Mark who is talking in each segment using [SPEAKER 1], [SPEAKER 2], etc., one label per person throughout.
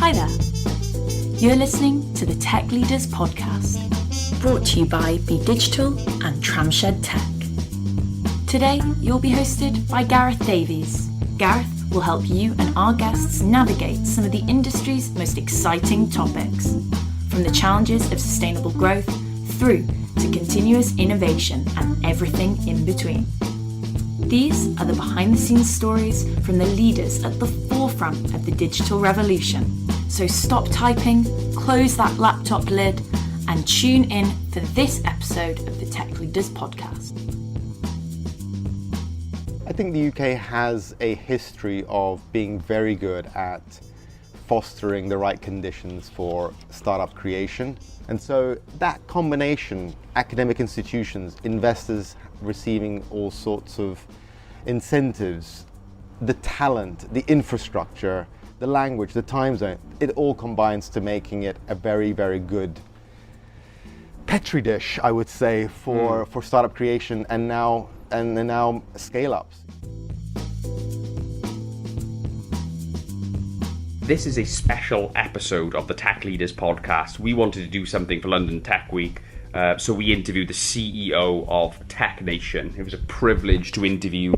[SPEAKER 1] Hi there. You're listening to the Tech Leaders Podcast, brought to you by Be Digital and Tramshed Tech. Today, you'll be hosted by Gareth Davies. Gareth will help you and our guests navigate some of the industry's most exciting topics, from the challenges of sustainable growth through to continuous innovation and everything in between. These are the behind-the-scenes stories from the leaders at the forefront of the digital revolution. So stop typing, close that laptop lid, and tune in for this episode of the Tech Leaders Podcast.
[SPEAKER 2] I think the UK has a history of being very good at fostering the right conditions for startup creation. And so that combination, academic institutions, investors receiving all sorts of incentives, the talent, the infrastructure, the language, the time zone, it all combines to making it a very, very good petri dish, I would say, for startup creation and now scale-ups.
[SPEAKER 3] This is a special episode of the Tech Leaders Podcast. We wanted to do something for London Tech Week, so we interviewed the CEO of Tech Nation. It was a privilege to interview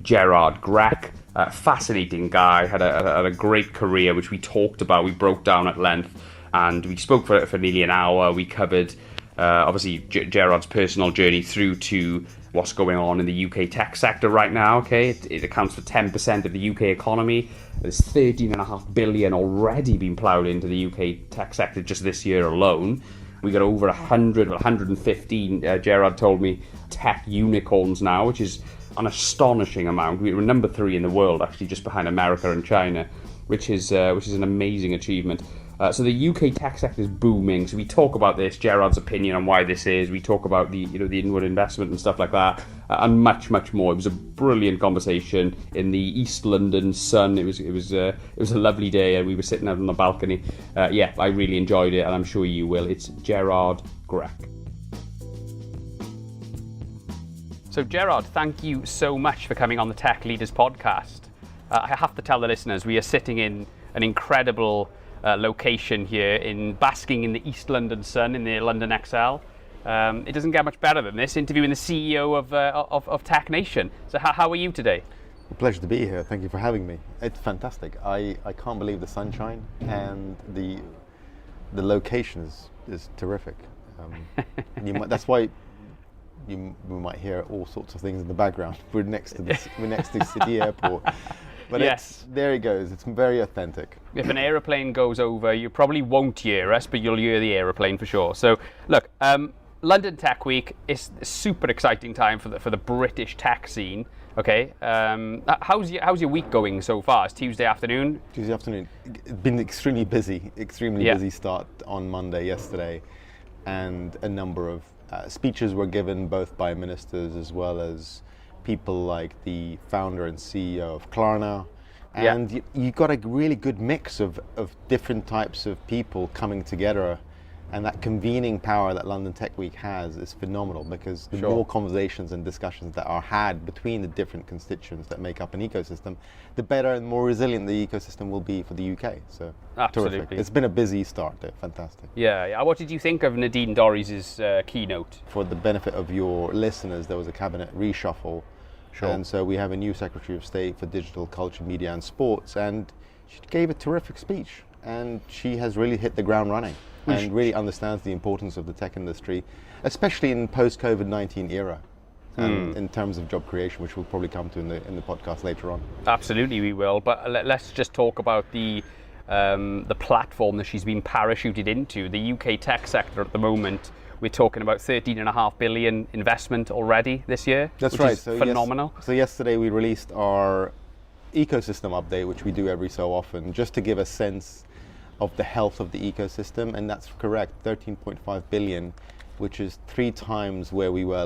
[SPEAKER 3] Gerard Grech, a fascinating guy, had a great career, which we talked about, we broke down at length, and we spoke for nearly an hour. We covered, obviously, Gerard's personal journey through to what's going on in the UK tech sector right now. Okay, it accounts for 10% of the UK economy. There's 13.5 billion already been ploughed into the UK tech sector just this year alone. We got over 115, Gerard told me, tech unicorns now, which is an astonishing amount. We were number 3 in the world, actually, just behind America and China, which is an amazing achievement. So the UK tech sector is booming. So we talk about this, Gerard's opinion on why this is. We talk about the inward investment and stuff like that, and much, much more. It was a brilliant conversation in the East London sun. It was a lovely day, and we were sitting out on the balcony. I really enjoyed it, and I'm sure you will. It's Gerard Grech. So Gerard, thank you so much for coming on the Tech Leaders Podcast. I have to tell the listeners, we are sitting in an incredible location here, basking in the East London sun in the London XL. It doesn't get much better than this, interviewing the CEO of Tech Nation. So how are you today?
[SPEAKER 2] A pleasure to be here. Thank you for having me. It's fantastic. I can't believe the sunshine, and the location is terrific. That's why we might hear all sorts of things in the background. We're next to City Airport. But
[SPEAKER 3] yes,
[SPEAKER 2] there it goes. It's very authentic.
[SPEAKER 3] If an aeroplane goes over, you probably won't hear us, but you'll hear the aeroplane for sure. So, look, London Tech Week is a super exciting time for the British tech scene. Okay, how's your week going so far? It's Tuesday afternoon.
[SPEAKER 2] Tuesday afternoon. It's been extremely busy. Busy start on Monday yesterday, and a number of speeches were given both by ministers as well as people like the founder and CEO of Klarna, and you got a really good mix of different types of people coming together, and that convening power that London Tech Week has is phenomenal, because the more conversations and discussions that are had between the different constituents that make up an ecosystem, the better and more resilient the ecosystem will be for the UK. So
[SPEAKER 3] absolutely,
[SPEAKER 2] terrific. It's been a busy start. Fantastic.
[SPEAKER 3] Yeah. What did you think of Nadine Dorries' keynote?
[SPEAKER 2] For the benefit of your listeners, there was a cabinet reshuffle. Sure. And so we have a new Secretary of State for Digital, Culture, Media and Sports, and she gave a terrific speech, and she has really hit the ground running and really understands the importance of the tech industry, especially in post-COVID-19 era, and in terms of job creation, which we'll probably come to in the podcast later on.
[SPEAKER 3] Absolutely, we will. But let's just talk about the platform that she's been parachuted into, the UK tech sector at the moment. We're talking about 13.5 billion investment already this year.
[SPEAKER 2] That's
[SPEAKER 3] which
[SPEAKER 2] right.
[SPEAKER 3] Is phenomenal.
[SPEAKER 2] So yesterday we released our ecosystem update, which we do every so often, just to give a sense of the health of the ecosystem. And that's correct, 13.5 billion, which is 3 times where we were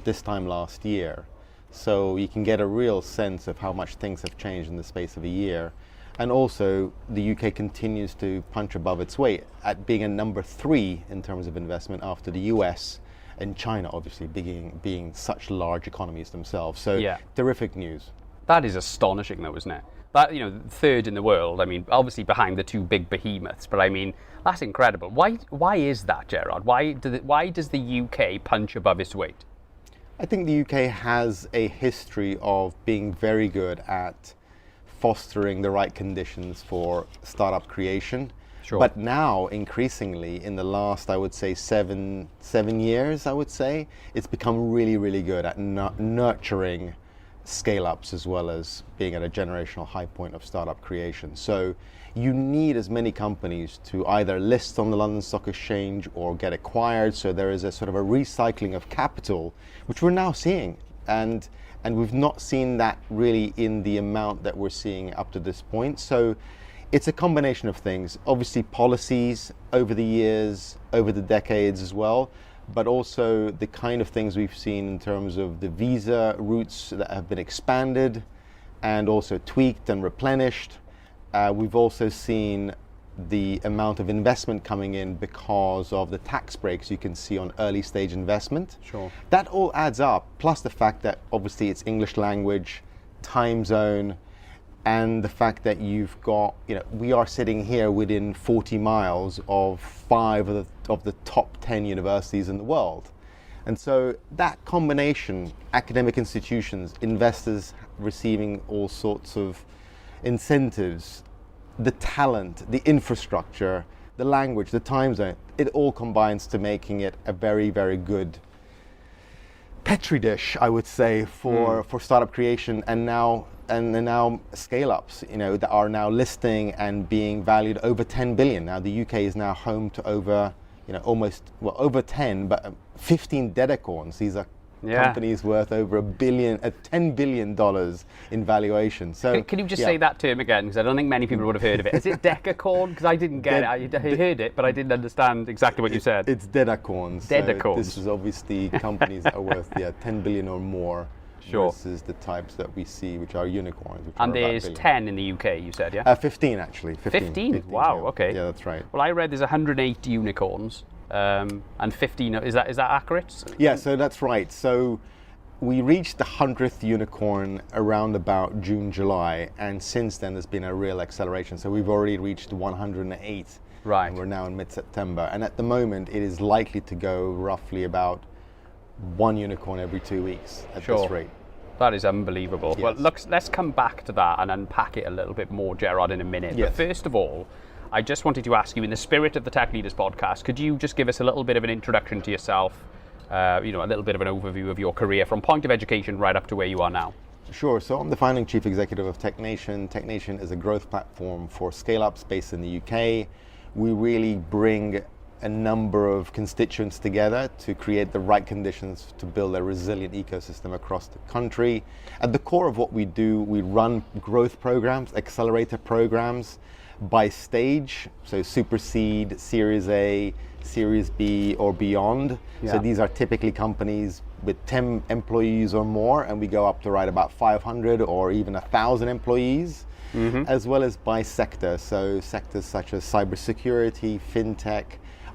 [SPEAKER 2] this time last year. So you can get a real sense of how much things have changed in the space of a year. And also, the UK continues to punch above its weight at being a number 3 in terms of investment after the US and China, obviously, being such large economies themselves. So, terrific news.
[SPEAKER 3] That is astonishing, though, isn't it? that, third in the world. I mean, obviously behind the two big behemoths, but I mean, that's incredible. Why is that, Gerard? Why does the UK punch above its weight?
[SPEAKER 2] I think the UK has a history of being very good at fostering the right conditions for startup creation.
[SPEAKER 3] Sure.
[SPEAKER 2] But now, increasingly, in the last, I would say, seven years, I would say, it's become really, really good at nurturing scale-ups as well as being at a generational high point of startup creation. So you need as many companies to either list on the London Stock Exchange or get acquired. So there is a sort of a recycling of capital, which we're now seeing. And we've not seen that really in the amount that we're seeing up to this point. So it's a combination of things. Obviously policies over the years, over the decades as well, but also the kind of things we've seen in terms of the visa routes that have been expanded and also tweaked and replenished. We've also seen the amount of investment coming in because of the tax breaks you can see on early stage investment.
[SPEAKER 3] Sure.
[SPEAKER 2] That all adds up, plus the fact that obviously it's English language, time zone, and the fact that you've got, we are sitting here within 40 miles of 5 of the top 10 universities in the world. And so that combination, academic institutions, investors receiving all sorts of incentives, the talent, the infrastructure, the language, the time zone, it all combines to making it a very, very good petri dish, I would say, for startup creation and now scale-ups, that are now listing and being valued over 10 billion. Now the UK is now home to over, over 10, but 15 decacorns. These are companies worth over $10 billion in valuation. So
[SPEAKER 3] can you just say that term again? Because I don't think many people would have heard of it. Is it decacorn? Because I didn't get it. I heard it, but I didn't understand exactly what you said.
[SPEAKER 2] It's decacorns.
[SPEAKER 3] Decacorns.
[SPEAKER 2] So this is obviously companies that are worth 10 billion or more.
[SPEAKER 3] Sure.
[SPEAKER 2] Versus the types that we see, which are unicorns.
[SPEAKER 3] And there's 10 in the UK, you said, yeah?
[SPEAKER 2] 15 actually.
[SPEAKER 3] 15? Wow,
[SPEAKER 2] yeah.
[SPEAKER 3] okay.
[SPEAKER 2] Yeah, that's right.
[SPEAKER 3] Well, I read there's 108 unicorns, and 15. Is that accurate?
[SPEAKER 2] Yeah, so that's right. So we reached the 100th unicorn around about June, July, and since then there's been a real acceleration. So we've already reached 108.
[SPEAKER 3] Right.
[SPEAKER 2] And we're now in mid-September, and at the moment it is likely to go roughly about 1 unicorn every 2 weeks at this rate.
[SPEAKER 3] That is unbelievable.
[SPEAKER 2] Yes.
[SPEAKER 3] Well, look, let's come back to that and unpack it a little bit more, Gerard, in a minute.
[SPEAKER 2] Yes.
[SPEAKER 3] But first of all, I just wanted to ask you, in the spirit of the Tech Leaders podcast, could you just give us a little bit of an introduction to yourself, a little bit of an overview of your career from point of education right up to where you are now?
[SPEAKER 2] Sure. So I'm the founding chief executive of TechNation. TechNation is a growth platform for scale-ups based in the UK. We really bring a number of constituents together to create the right conditions to build a resilient ecosystem across the country. At the core of what we do, we run growth programs, accelerator programs by stage, so Super Seed, Series A, Series B or beyond.
[SPEAKER 3] Yeah.
[SPEAKER 2] So these are typically companies with 10 employees or more, and we go up to right about 500 or even 1,000 employees, as well as by sector. So sectors such as cybersecurity, fintech,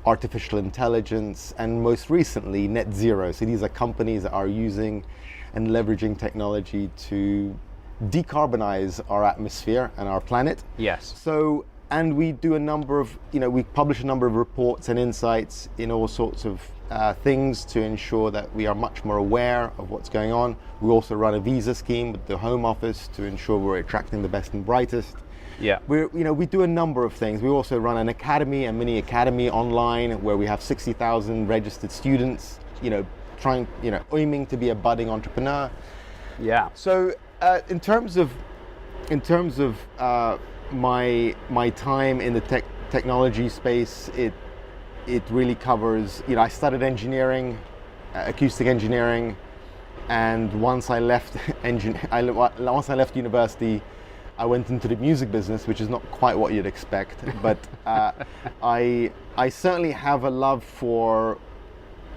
[SPEAKER 2] artificial intelligence, and most recently net zero. So these are companies that are using and leveraging technology to decarbonize our atmosphere and our planet.
[SPEAKER 3] Yes.
[SPEAKER 2] So, and we do a number of, we publish a number of reports and insights in all sorts of things to ensure that we are much more aware of what's going on. We also run a visa scheme with the Home Office to ensure we're attracting the best and brightest.
[SPEAKER 3] Yeah.
[SPEAKER 2] We do a number of things. We also run an academy, a mini academy online where we have 60,000 registered students, aiming to be a budding entrepreneur.
[SPEAKER 3] Yeah.
[SPEAKER 2] So in terms of my time in the technology space, it really covers, I studied engineering, acoustic engineering, and once I left university, I went into the music business, which is not quite what you'd expect, but I certainly have a love for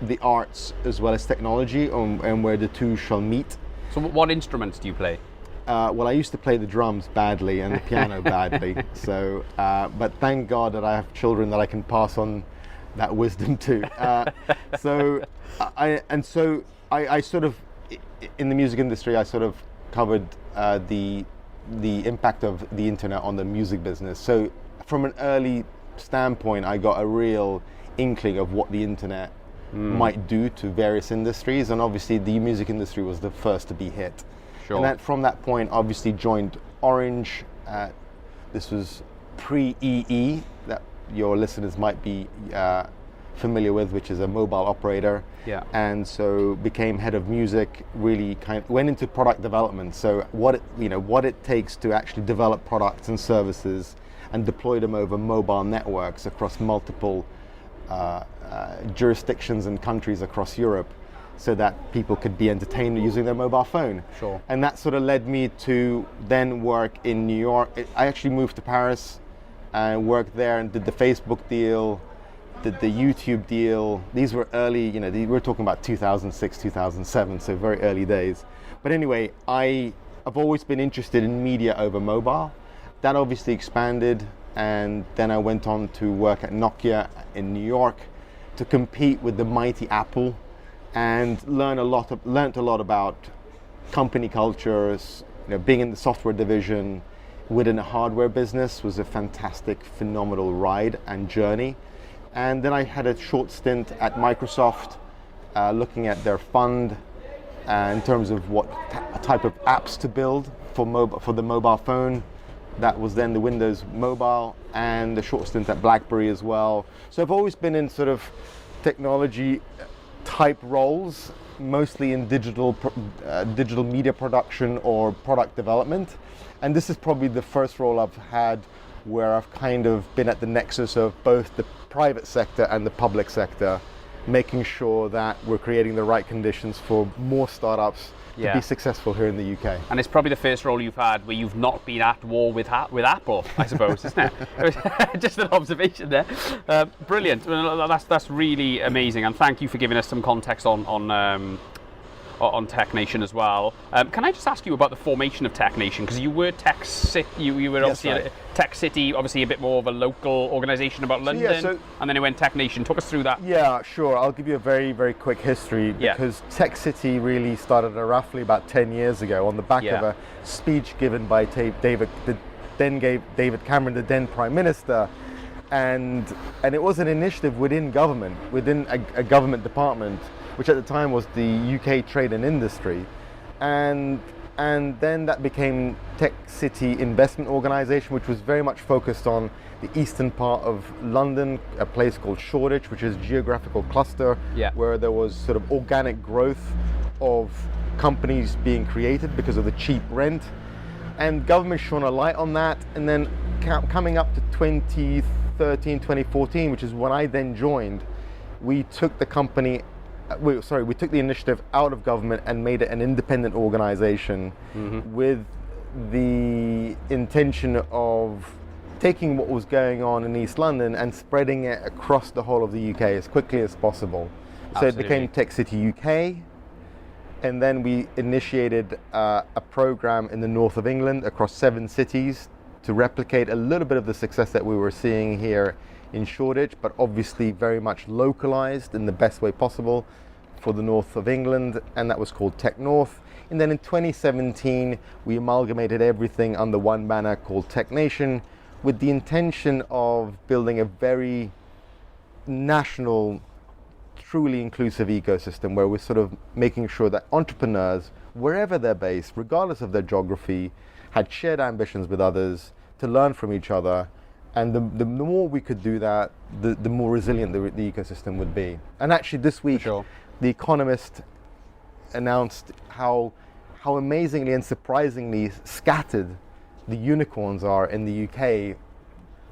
[SPEAKER 2] the arts as well as technology, and where the two shall meet.
[SPEAKER 3] So what instruments do you play?
[SPEAKER 2] Well, I used to play the drums badly and the piano badly. So, but thank God that I have children that I can pass on that wisdom to. I sort of, in the music industry, I sort of covered the the impact of the internet on the music business. So from an early standpoint, I got a real inkling of what the internet might do to various industries, and obviously the music industry was the first to be hit.
[SPEAKER 3] Sure.
[SPEAKER 2] And from that point, obviously joined Orange. This was pre-EE, that your listeners might be familiar with, which is a mobile operator.
[SPEAKER 3] Yeah.
[SPEAKER 2] And so became head of music, really went into product development. So what it takes to actually develop products and services and deploy them over mobile networks across multiple jurisdictions and countries across Europe, so that people could be entertained using their mobile phone.
[SPEAKER 3] Sure.
[SPEAKER 2] And that sort of led me to then work in New York. I actually moved to Paris and worked there and did the Facebook deal, did the YouTube deal. These were early, we're talking about 2006, 2007, so very early days. But anyway, I've always been interested in media over mobile. That obviously expanded, and then I went on to work at Nokia in New York to compete with the mighty Apple, and learned a lot about company cultures. Being in the software division within a hardware business was a fantastic, phenomenal ride and journey. And then I had a short stint at Microsoft, looking at their fund in terms of what type of apps to build for the mobile phone. That was then the Windows Mobile, and a short stint at Blackberry as well. So I've always been in sort of technology type roles, mostly in digital media production or product development. And this is probably the first role I've had where I've kind of been at the nexus of both the private sector and the public sector, making sure that we're creating the right conditions for more startups to be successful here in the UK. And
[SPEAKER 3] it's probably the first role you've had where you've not been at war with Apple, I suppose, isn't it? Just an observation there. Brilliant. That's really amazing, and thank you for giving us some context on Tech Nation as well. Can I just ask you about the formation of Tech Nation? Because you were Tech City, you were obviously Tech City, obviously a bit more of a local organisation about London, and then it went Tech Nation. Talk us through that.
[SPEAKER 2] Yeah, sure. I'll give you a very, very quick history, because Tech City really started roughly about 10 years ago on the back of a speech given by David Cameron, the then Prime Minister. And it was an initiative within government, within a government department, which at the time was the UK Trade and Industry, and then that became Tech City Investment Organisation, which was very much focused on the eastern part of London, a place called Shoreditch, which is a geographical cluster where there was sort of organic growth of companies being created because of the cheap rent, and government shone a light on that. And then coming up to 2013, 2014, which is when I then joined, we took the company. We took the initiative out of government and made it an independent organization with the intention of taking what was going on in East London and spreading it across the whole of the UK as quickly as possible. Absolutely. So it became Tech City UK, and then we initiated a program in the north of England across 7 cities to replicate a little bit of the success that we were seeing here in Shoreditch, but obviously very much localized in the best way possible for the north of England, and that was called Tech North. And then in 2017, we amalgamated everything under one banner called Tech Nation, with the intention of building a very national, truly inclusive ecosystem where we're sort of making sure that entrepreneurs, wherever they're based, regardless of their geography, had shared ambitions with others to learn from each other. And the more we could do that, the more resilient the ecosystem would be. And actually this week, The Economist announced how amazingly and surprisingly scattered the unicorns are in the UK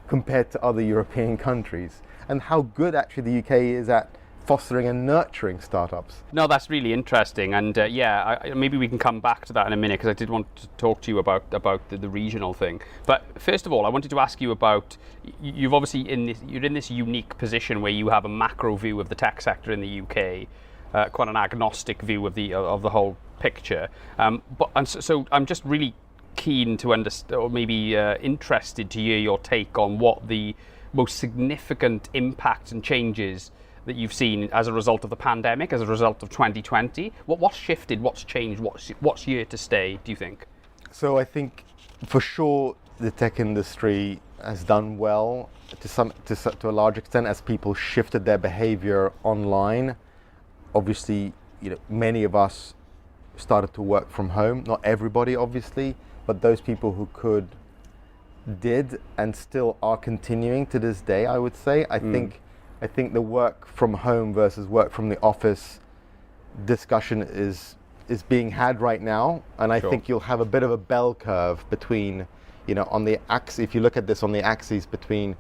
[SPEAKER 2] compared to other European countries, and how good actually the UK is at fostering and nurturing startups.
[SPEAKER 3] No, that's really interesting, and maybe we can come back to that in a minute, because I did want to talk to you about the regional thing. But first of all, I wanted to ask you about, you've obviously you're in this unique position where you have a macro view of the tech sector in the UK, quite an agnostic view of the whole picture. So I'm just really keen to understand, or maybe interested to hear your take on what the most significant impacts and changes that you've seen as a result of the pandemic, as a result of 2020. What's shifted, what's changed, what's here to stay, do you think?
[SPEAKER 2] So I think For sure, the tech industry has done well to a large extent as people shifted their behavior online. Obviously, many of us started to work from home. Not everybody, obviously, but those people who could did, and still are continuing to this day, I would say. I think the work from home versus work from the office discussion is being had right now, and I think you'll have a bit of a bell curve between, on the axis. If you look at this on the axis between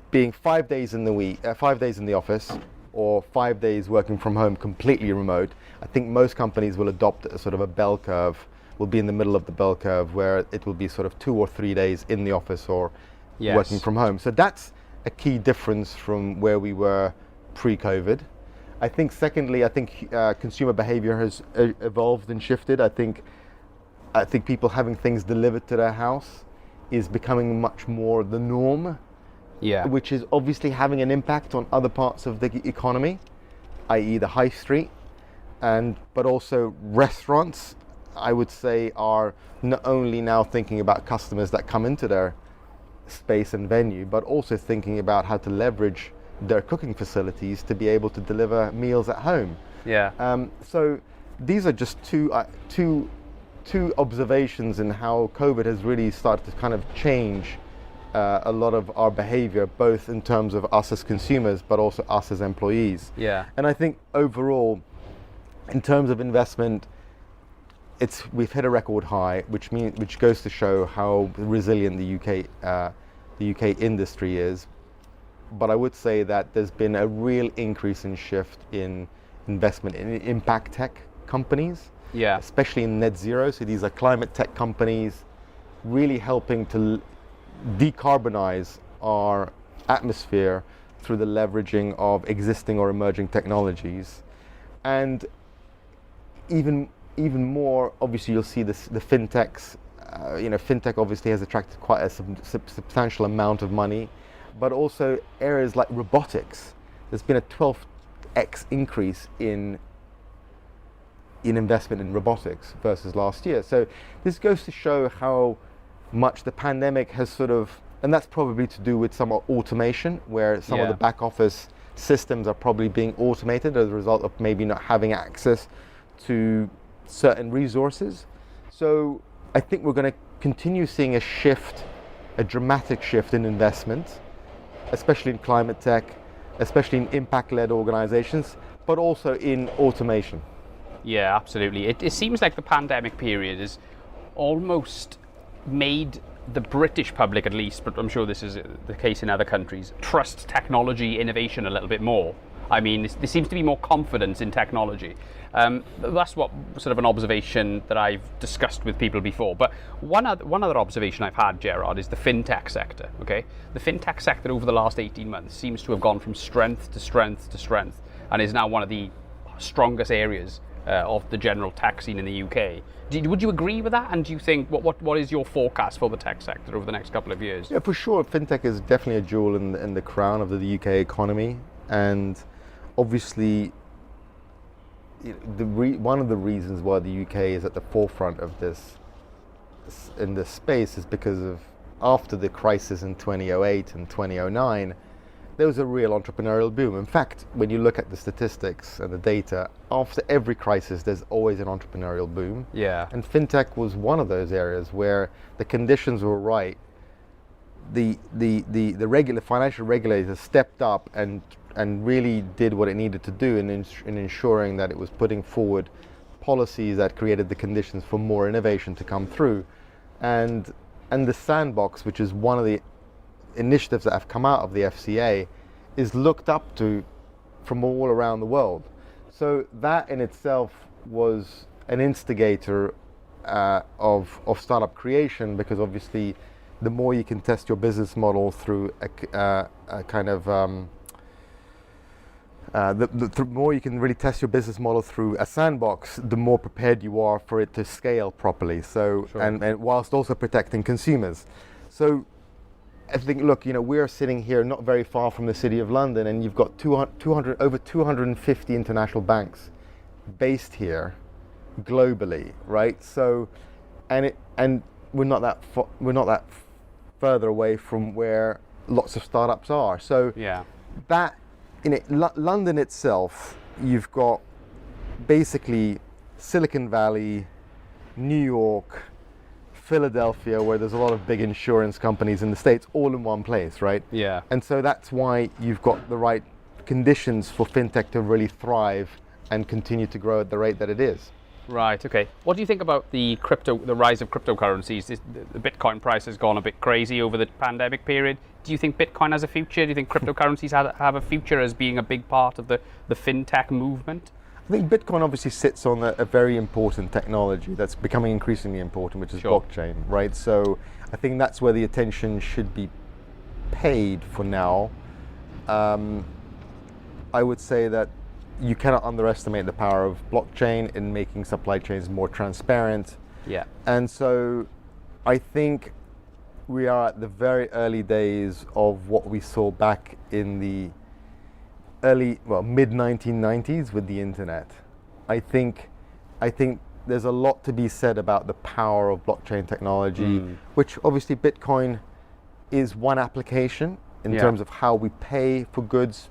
[SPEAKER 2] being 5 days in the week, 5 days in the office, or 5 days working from home completely remote, I think most companies will adopt a sort of a bell curve, will be in the middle of the bell curve, where it will be sort of 2 or 3 days in the office or working from home. So that's a key difference from where we were pre-COVID. I think secondly, consumer behavior has evolved and shifted. I think people having things delivered to their house is becoming much more the norm. Yeah. Which is obviously having an impact on other parts of the economy, i.e. the high street, but also restaurants, I would say, are not only now thinking about customers that come into their space and venue, but also thinking about how to leverage their cooking facilities to be able to deliver meals at home. Yeah. So these are just two observations in how COVID has really started to kind of change a lot of our behavior, both in terms of us as consumers, but also us as employees. Yeah. And I think overall, in terms of investment, we've hit a record high, which goes to show how resilient the UK industry is. But I would say that there's been a real increase in shift in investment in impact tech companies, especially in net zero. So these are climate tech companies really helping to decarbonize our atmosphere through the leveraging of existing or emerging technologies. And even more, obviously, you'll see the fintechs. Fintech obviously has attracted quite a substantial amount of money, but also areas like robotics. There's been a 12x increase in investment in robotics versus last year. So this goes to show how much the pandemic has and that's probably to do with some automation, where some of the back office systems are probably being automated as a result of maybe not having access to certain resources. So I think we're going to continue seeing a dramatic shift in investment, especially in climate tech, especially in impact-led organizations, but also in automation.
[SPEAKER 3] Yeah, absolutely. It seems like the pandemic period has almost made the British public, at least, but I'm sure this is the case in other countries, trust technology innovation a little bit more. I mean, there seems to be more confidence in technology. That's what sort of an observation that I've discussed with people before. But one other observation I've had, Gerard, is the fintech sector. Okay, the fintech sector over the last 18 months seems to have gone from strength to strength to strength, and is now one of the strongest areas of the general tech scene in the UK. Would you agree with that? And do you think what is your forecast for the tech sector over the next couple of years?
[SPEAKER 2] Yeah, for sure. Fintech is definitely a jewel in the crown of the UK economy, and obviously, one of the reasons why the UK is at the forefront of this in this space is because of after the crisis in 2008 and 2009, there was a real entrepreneurial boom. In fact, when you look at the statistics and the data, after every crisis, there's always an entrepreneurial boom. Yeah. And fintech was one of those areas where the conditions were right. The financial regulators stepped up and really did what it needed to do in ensuring that it was putting forward policies that created the conditions for more innovation to come through. And the sandbox, which is one of the initiatives that have come out of the FCA, is looked up to from all around the world. So that in itself was an instigator of startup creation, because obviously the more you can test your business model through the more you can really test your business model through a sandbox, the more prepared you are for it to scale properly. So, sure. and whilst also protecting consumers. So I think, look, we're sitting here not very far from the City of London, and you've got over 250 international banks based here globally, right? So, and we're not that further away from where lots of startups are. So that London itself, you've got basically Silicon Valley, New York, Philadelphia, where there's a lot of big insurance companies in the States, all in one place, right?
[SPEAKER 3] Yeah.
[SPEAKER 2] And so that's why you've got the right conditions for fintech to really thrive and continue to grow at the rate that it is.
[SPEAKER 3] Right, okay. What do you think about the rise of cryptocurrencies? The Bitcoin price has gone a bit crazy over the pandemic period. Do you think Bitcoin has a future? Do you think cryptocurrencies have a future as being a big part of the fintech movement?
[SPEAKER 2] I think Bitcoin obviously sits on a very important technology that's becoming increasingly important, which is blockchain, right? So I think that's where the attention should be paid for now. I would say that you cannot underestimate the power of blockchain in making supply chains more transparent.
[SPEAKER 3] Yeah.
[SPEAKER 2] And so I think we are at the very early days of what we saw back in the mid-1990s with the internet. I think there's a lot to be said about the power of blockchain technology, which obviously Bitcoin is one application in terms of how we pay for goods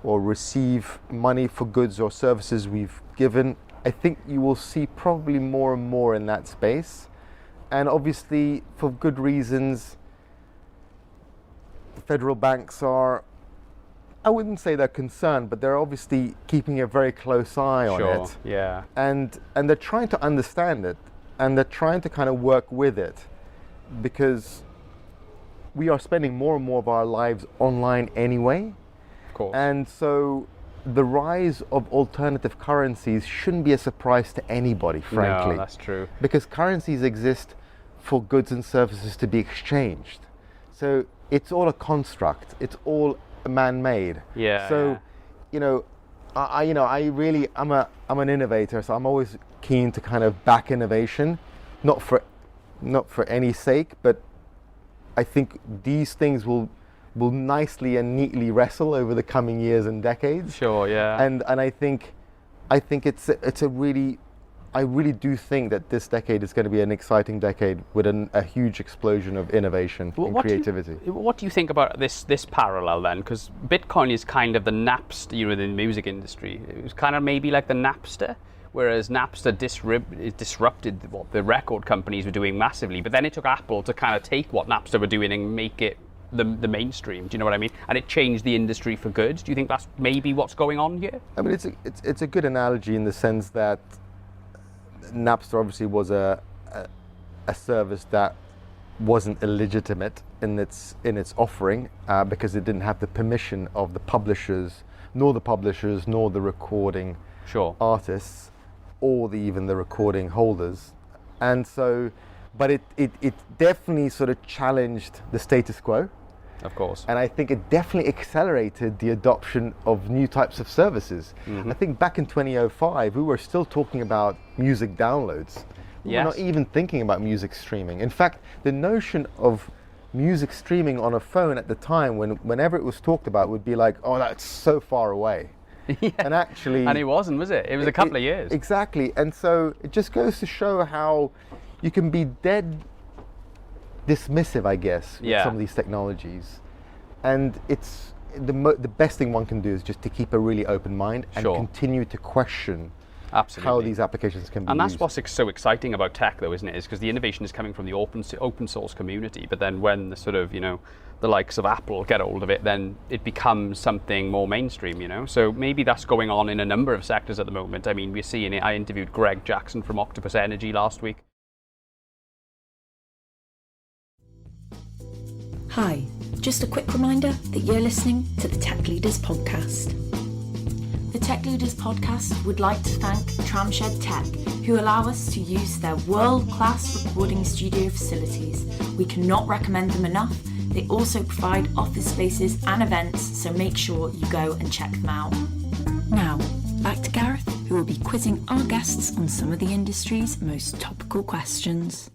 [SPEAKER 2] or receive money for goods or services we've given. I think you will see probably more and more in that space. And obviously, for good reasons, federal banks are, I wouldn't say they're concerned, but they're obviously keeping a very close eye on it.
[SPEAKER 3] Yeah.
[SPEAKER 2] And they're trying to understand it, and they're trying to kind of work with it, because we are spending more and more of our lives online anyway.
[SPEAKER 3] Of course.
[SPEAKER 2] And so the rise of alternative currencies shouldn't be a surprise to anybody, frankly.
[SPEAKER 3] No, that's true.
[SPEAKER 2] Because currencies exist for goods and services to be exchanged. So it's all a construct. It's all man-made.
[SPEAKER 3] Yeah.
[SPEAKER 2] So, I'm an innovator, so I'm always keen to kind of back innovation, not for any sake, but I think these things will nicely and neatly wrestle over the coming years and decades.
[SPEAKER 3] Sure, yeah.
[SPEAKER 2] And I think I really do think that this decade is going to be an exciting decade with a huge explosion of innovation and creativity.
[SPEAKER 3] What do you think about this parallel then? Because Bitcoin is kind of the Napster, in the music industry. It was kind of maybe like the Napster, whereas Napster disrupted what the record companies were doing massively, but then it took Apple to kind of take what Napster were doing and make it the mainstream. Do you know what I mean? And it changed the industry for good. Do you think that's maybe what's going on here?
[SPEAKER 2] I mean, it's a good analogy in the sense that Napster obviously was a service that wasn't illegitimate in its offering because it didn't have the permission of the publishers, nor the recording artists, or even the recording holders. And so, but it definitely sort of challenged the status quo.
[SPEAKER 3] Of course.
[SPEAKER 2] And I think it definitely accelerated the adoption of new types of services. Mm-hmm. I think back in 2005, we were still talking about music downloads. We were not even thinking about music streaming. In fact, the notion of music streaming on a phone at the time, whenever it was talked about, would be like, oh, that's so far away.
[SPEAKER 3] Yeah.
[SPEAKER 2] And actually...
[SPEAKER 3] And it wasn't, was it? It was a couple of years.
[SPEAKER 2] Exactly. And so it just goes to show how you can be dead dismissive, I guess, with some of these technologies. And it's the best thing one can do is just to keep a really open mind and continue to question how these applications can be used.
[SPEAKER 3] And that's what's so exciting about tech, though, isn't it? Is because the innovation is coming from the open source community, but then when the sort of, the likes of Apple get hold of it, then it becomes something more mainstream, So maybe that's going on in a number of sectors at the moment. I mean, we're seeing it. I interviewed Greg Jackson from Octopus Energy last week.
[SPEAKER 1] Hi, just a quick reminder that you're listening to the Tech Leaders Podcast. The Tech Leaders Podcast would like to thank Tramshed Tech, who allow us to use their world-class recording studio facilities. We cannot recommend them enough. They also provide office spaces and events, so make sure you go and check them out. Now, back to Gareth, who will be quizzing our guests on some of the industry's most topical questions.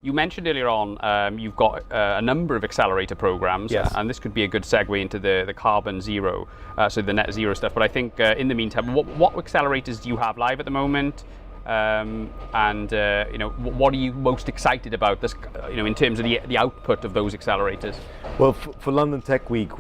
[SPEAKER 3] You mentioned earlier on you've got a number of accelerator programs, and this could be a good segue into the carbon zero, so the net zero stuff. But I think in the meantime, what accelerators do you have live at the moment? What are you most excited about this? In terms of the output of those accelerators.
[SPEAKER 2] Well, for London Tech Week,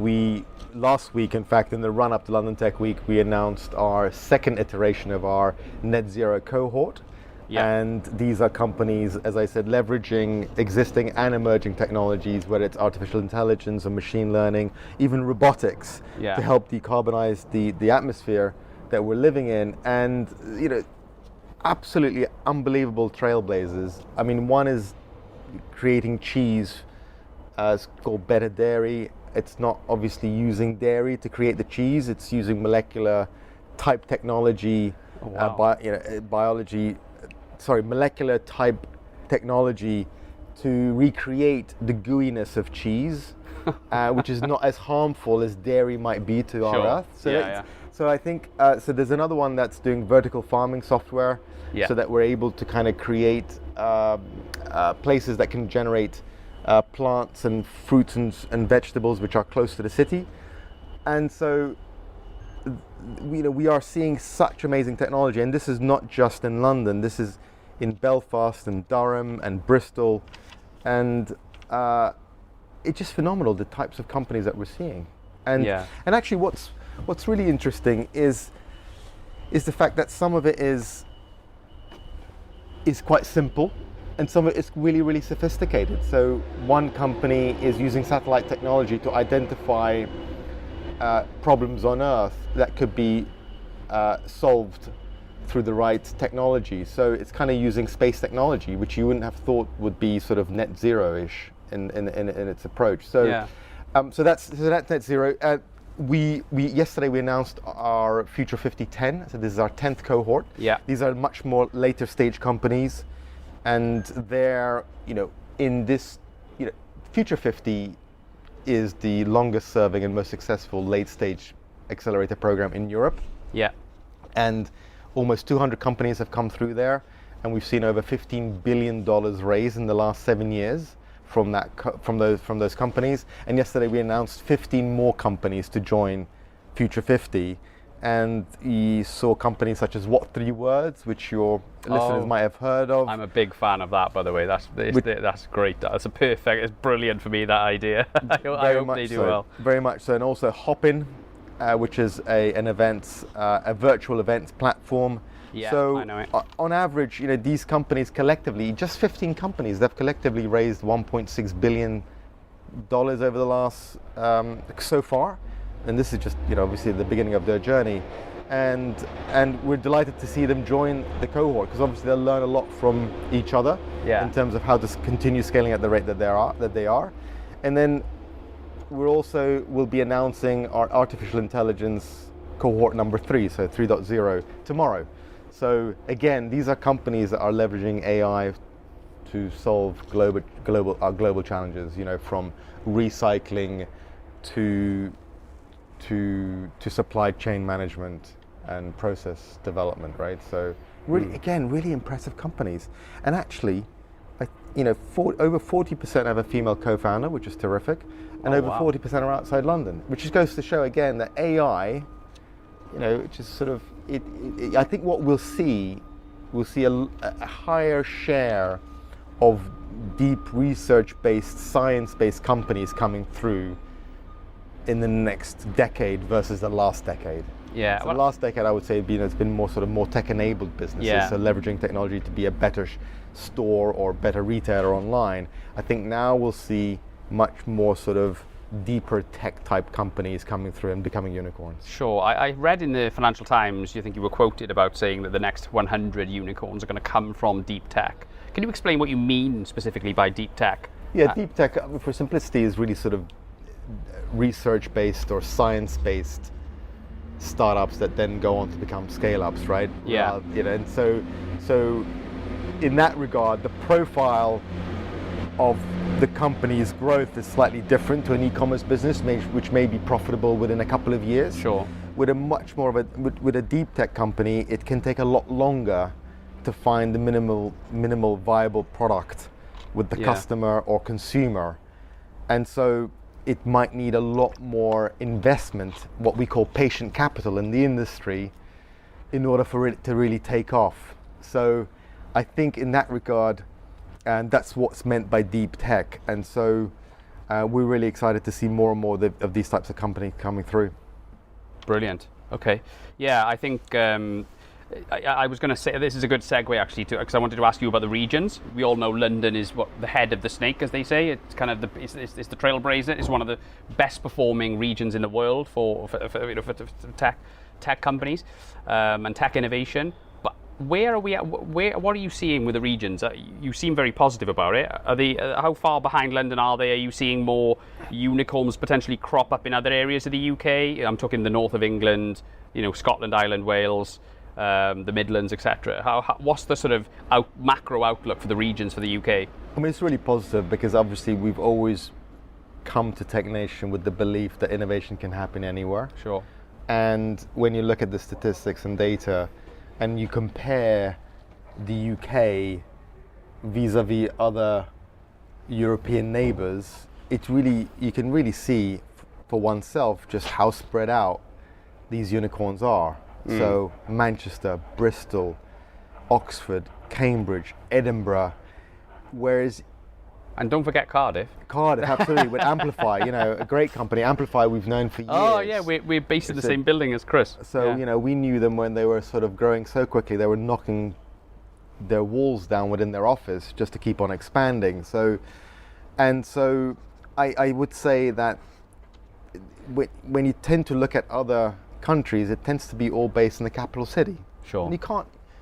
[SPEAKER 2] last week, in fact, in the run-up to London Tech Week, we announced our second iteration of our net zero cohort. Yeah. And these are companies, as I said, leveraging existing and emerging technologies, whether it's artificial intelligence or machine learning, even robotics, to help decarbonize the atmosphere that we're living in. And, absolutely unbelievable trailblazers. I mean, one is creating cheese, it's called Better Dairy. It's not obviously using dairy to create the cheese, it's using molecular type technology, molecular type technology to recreate the gooiness of cheese, which is not as harmful as dairy might be to our earth. So I think, so there's another one that's doing vertical farming software, so that we're able to kind of create places that can generate plants and fruits and vegetables which are close to the city. And so we are seeing such amazing technology, and this is not just in London, this is in Belfast and Durham and Bristol, and it's just phenomenal, the types of companies that we're seeing. And actually what's really interesting is the fact that some of it is quite simple and some of it is really, really sophisticated. So one company is using satellite technology to identify problems on Earth that could be solved through the right technology. So it's kind of using space technology, which you wouldn't have thought would be sort of net zero-ish in its approach. So that's net zero. Yesterday we announced our Future 50-10. So this is our 10th cohort. Yeah. These are much more later stage companies, and they're in this Future 50 is the longest serving and most successful late stage accelerator program in Europe. Yeah. And almost 200 companies have come through there, and we've seen over $15 billion raised in the last 7 years from those companies. And yesterday we announced 15 more companies to join Future 50, and you saw companies such as What 3 Words, which your listeners might have heard of.
[SPEAKER 3] I'm a big fan of that, by the way. That's great. It's brilliant for me, that idea. I hope they do well.
[SPEAKER 2] Very much so. And also Hopin, which is a virtual events platform.
[SPEAKER 3] Yeah,
[SPEAKER 2] so
[SPEAKER 3] I know it.
[SPEAKER 2] On average, these companies collectively, just 15 companies, they've collectively raised $1.6 billion over the last so far. And this is just obviously the beginning of their journey, and we're delighted to see them join the cohort, because obviously they'll learn a lot from each other in terms of how to continue scaling at the rate that they are. And then we'll be announcing our artificial intelligence cohort number 3, so 3.0 tomorrow. So again, these are companies that are leveraging AI to solve global challenges, from recycling to supply chain management and process development, right? So really impressive companies. And actually, over 40% have a female co-founder, which is terrific, and over 40% are outside London, which just goes to show again that AI, which is sort of, I think what we'll see a higher share of deep research-based, science-based companies coming through in the next decade versus the last decade. Yeah. So the last decade, I would say, it's been more tech-enabled businesses, so leveraging technology to be a better store or better retailer online. I think now we'll see much more sort of deeper tech-type companies coming through and becoming unicorns.
[SPEAKER 3] Sure. I read in the Financial Times, you think you were quoted about saying that the next 100 unicorns are going to come from deep tech. Can you explain what you mean specifically by deep tech?
[SPEAKER 2] Yeah, deep tech, for simplicity, is really sort of research-based or science-based startups that then go on to become scale-ups, right? Yeah. And so in that regard, the profile of the company's growth is slightly different to an e-commerce business, which may be profitable within a couple of years.
[SPEAKER 3] Sure.
[SPEAKER 2] With a deep tech company, it can take a lot longer to find the minimal viable product with the customer or consumer, and so it might need a lot more investment, what we call patient capital in the industry, in order for it to really take off. So I think in that regard, and that's what's meant by deep tech. And so we're really excited to see more and more of these types of companies coming through. Brilliant.
[SPEAKER 3] Okay. Yeah, I think I was going to say this is a good segue actually, because I wanted to ask you about the regions. We all know London is the head of the snake, as they say. It's kind of it's the trailblazer. It's one of the best performing regions in the world for tech companies and tech innovation. But where are we at? What are you seeing with the regions? You seem very positive about it. Are they? How far behind London are they? Are you seeing more unicorns potentially crop up in other areas of the UK? I'm talking the north of England, Scotland, Ireland, Wales. The Midlands, etc. What's the sort of macro outlook for the regions for the UK?
[SPEAKER 2] I mean, it's really positive because obviously we've always come to Tech Nation with the belief that innovation can happen anywhere.
[SPEAKER 3] Sure.
[SPEAKER 2] And when you look at the statistics and data, and you compare the UK vis-a-vis other European neighbours, you can really see for oneself just how spread out these unicorns are. So Manchester, Bristol, Oxford, Cambridge, Edinburgh,
[SPEAKER 3] and don't forget Cardiff.
[SPEAKER 2] Cardiff, absolutely, with Amplify, a great company. Amplify we've known for years.
[SPEAKER 3] Oh yeah, we're based in the same building as Chris.
[SPEAKER 2] So, we knew them when they were sort of growing so quickly, they were knocking their walls down within their office just to keep on expanding. So I would say that when you tend to look at other countries, it tends to be all based in the capital city.
[SPEAKER 3] Sure.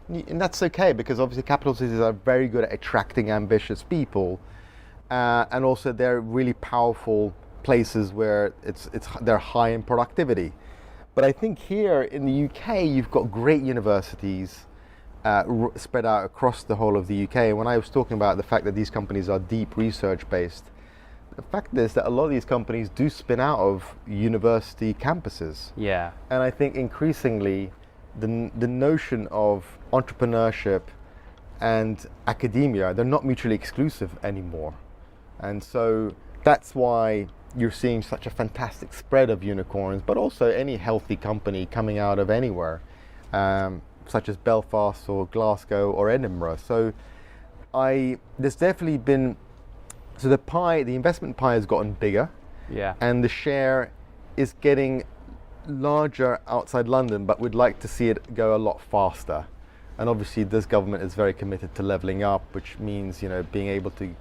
[SPEAKER 2] And that's okay, because obviously capital cities are very good at attracting ambitious people, and also they're really powerful places where they're high in productivity. But I think here in the UK, you've got great universities spread out across the whole of the UK. And when I was talking about the fact that these companies are deep research based, the fact is that a lot of these companies do spin out of university campuses.
[SPEAKER 3] Yeah.
[SPEAKER 2] And I think increasingly the notion of entrepreneurship and academia, they're not mutually exclusive anymore. And so that's why you're seeing such a fantastic spread of unicorns, but also any healthy company coming out of anywhere, such as Belfast or Glasgow or Edinburgh. So there's definitely been, so the investment pie has gotten bigger, and the share is getting larger outside London, but we'd like to see it go a lot faster. And obviously this government is very committed to levelling up, which means being able to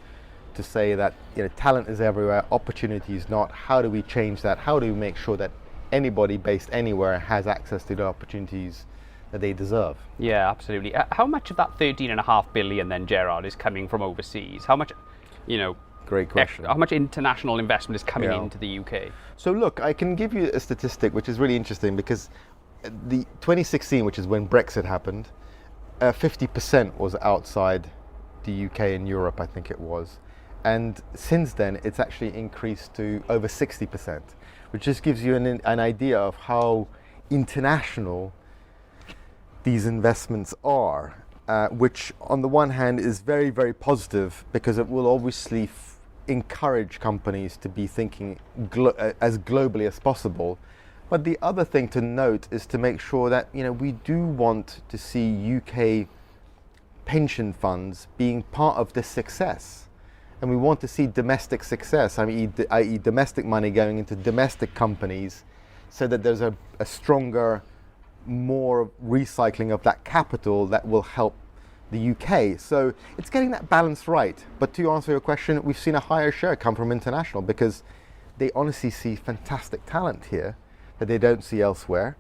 [SPEAKER 2] say that talent is everywhere, opportunity is not. How do we change that? How do we make sure that anybody based anywhere has access to the opportunities that they deserve?
[SPEAKER 3] Yeah, absolutely. How much of that 13.5 billion then, Gerard, is coming from overseas? How much,
[SPEAKER 2] Great question.
[SPEAKER 3] How much international investment is coming into the UK?
[SPEAKER 2] So look, I can give you a statistic which is really interesting, because the 2016, which is when Brexit happened, 50% was outside the UK and Europe, I think it was. And since then, it's actually increased to over 60%, which just gives you an idea of how international these investments are, which on the one hand is very, very positive, because it will obviously encourage companies to be thinking as globally as possible. But the other thing to note is to make sure that we do want to see UK pension funds being part of this success, and we want to see domestic success, i.e. domestic money going into domestic companies, so that there's a stronger, more recycling of that capital that will help the UK. So it's getting that balance right. But to answer your question, we've seen a higher share come from international, because they honestly see fantastic talent here that they don't see elsewhere.